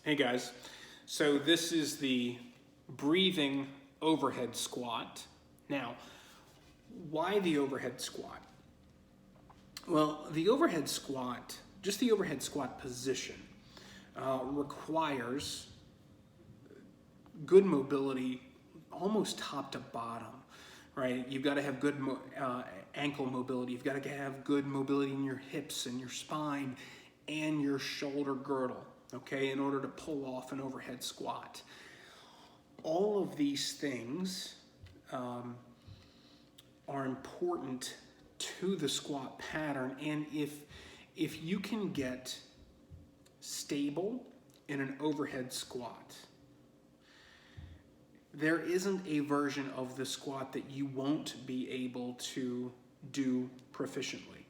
Hey guys, so this is the breathing overhead squat. Now, why the overhead squat? Well, the overhead squat, just the overhead squat position, requires good mobility almost top to bottom, right? You've got to have good ankle mobility. You've got to have good mobility in your hips and your spine and your shoulder girdle, okay, in order to pull off an overhead squat. All of these things are important to the squat pattern, and if you can get stable in an overhead squat, there isn't a version of the squat that you won't be able to do proficiently,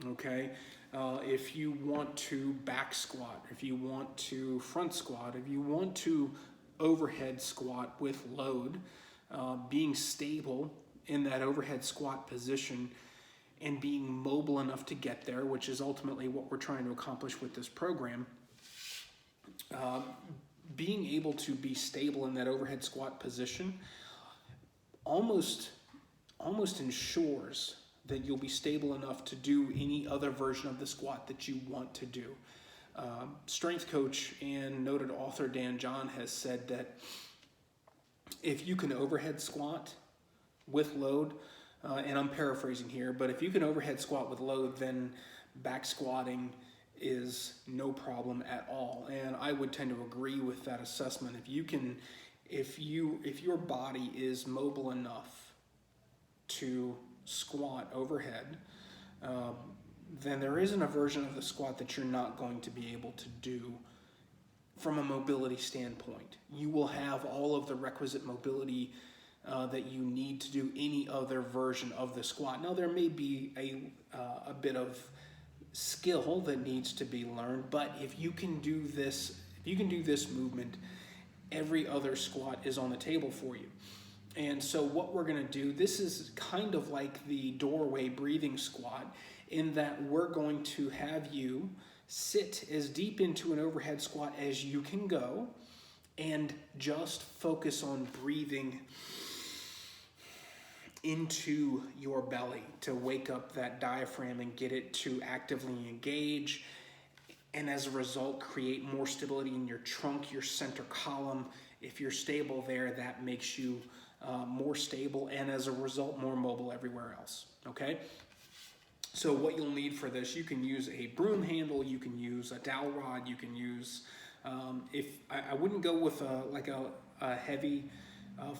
okay? If you want to back squat, if you want to front squat, if you want to overhead squat with load, being stable in that overhead squat position and being mobile enough to get there, which is ultimately what we're trying to accomplish with this program, being able to be stable in that overhead squat position almost ensures that you'll be stable enough to do any other version of the squat that you want to do. Strength coach and noted author Dan John has said that if you can overhead squat with load, and I'm paraphrasing here, but if you can overhead squat with load, then back squatting is no problem at all. And I would tend to agree with that assessment. If your body is mobile enough to squat overhead, then there isn't a version of the squat that you're not going to be able to do from a mobility standpoint. You will have all of the requisite mobility that you need to do any other version of the squat. Now, there may be a bit of skill that needs to be learned, but if you can do this movement, every other squat is on the table for you. And so what we're going to do, this is kind of like the doorway breathing squat, in that we're going to have you sit as deep into an overhead squat as you can go and just focus on breathing into your belly to wake up that diaphragm and get it to actively engage, and as a result create more stability in your trunk, your center column. If you're stable there, that makes you more stable, and as a result more mobile everywhere else, okay? So what you'll need for this, you can use a broom handle, you can use a dowel rod, you can use, I wouldn't go with a heavy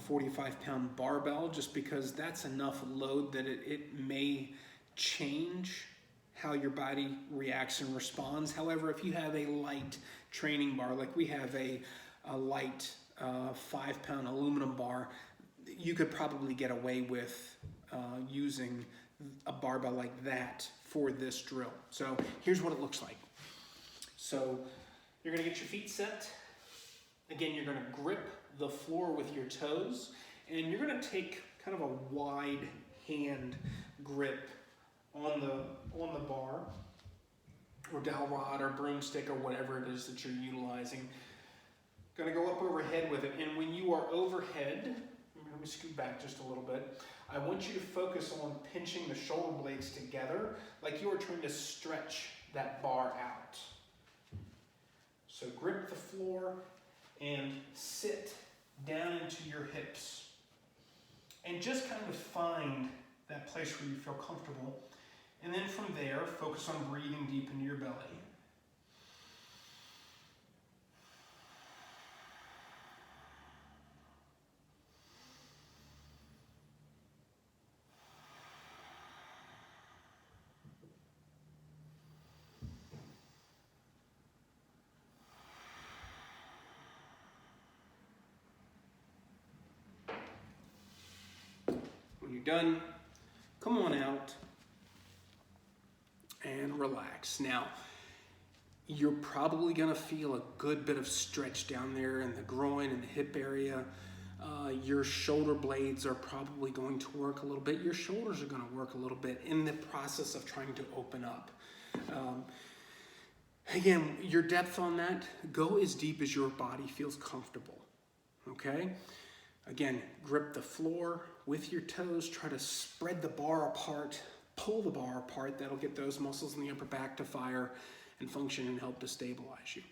45-pound barbell, just because that's enough load that it may change how your body reacts and responds. However, if you have a light training bar, like we have a light 5-pound aluminum bar, you could probably get away with using a barbell like that for this drill. So here's what it looks like. So you're going to get your feet set. Again, you're going to grip the floor with your toes, and you're going to take kind of a wide hand grip on the bar or dowel rod or broomstick or whatever it is that you're utilizing. Going to go up overhead with it, and when you are overhead, let me scoot back just a little bit. I want you to focus on pinching the shoulder blades together like you are trying to stretch that bar out. So grip the floor and sit down into your hips. And just kind of find that place where you feel comfortable. And then from there, focus on breathing deep into your belly. When you're done, come on out and relax. Now, you're probably going to feel a good bit of stretch down there in the groin and the hip area. Your shoulder blades are probably going to work a little bit. Your shoulders are going to work a little bit in the process of trying to open up. Again, your depth on that, go as deep as your body feels comfortable, okay? Again, grip the floor with your toes, try to spread the bar apart, pull the bar apart. That'll get those muscles in the upper back to fire and function and help to stabilize you.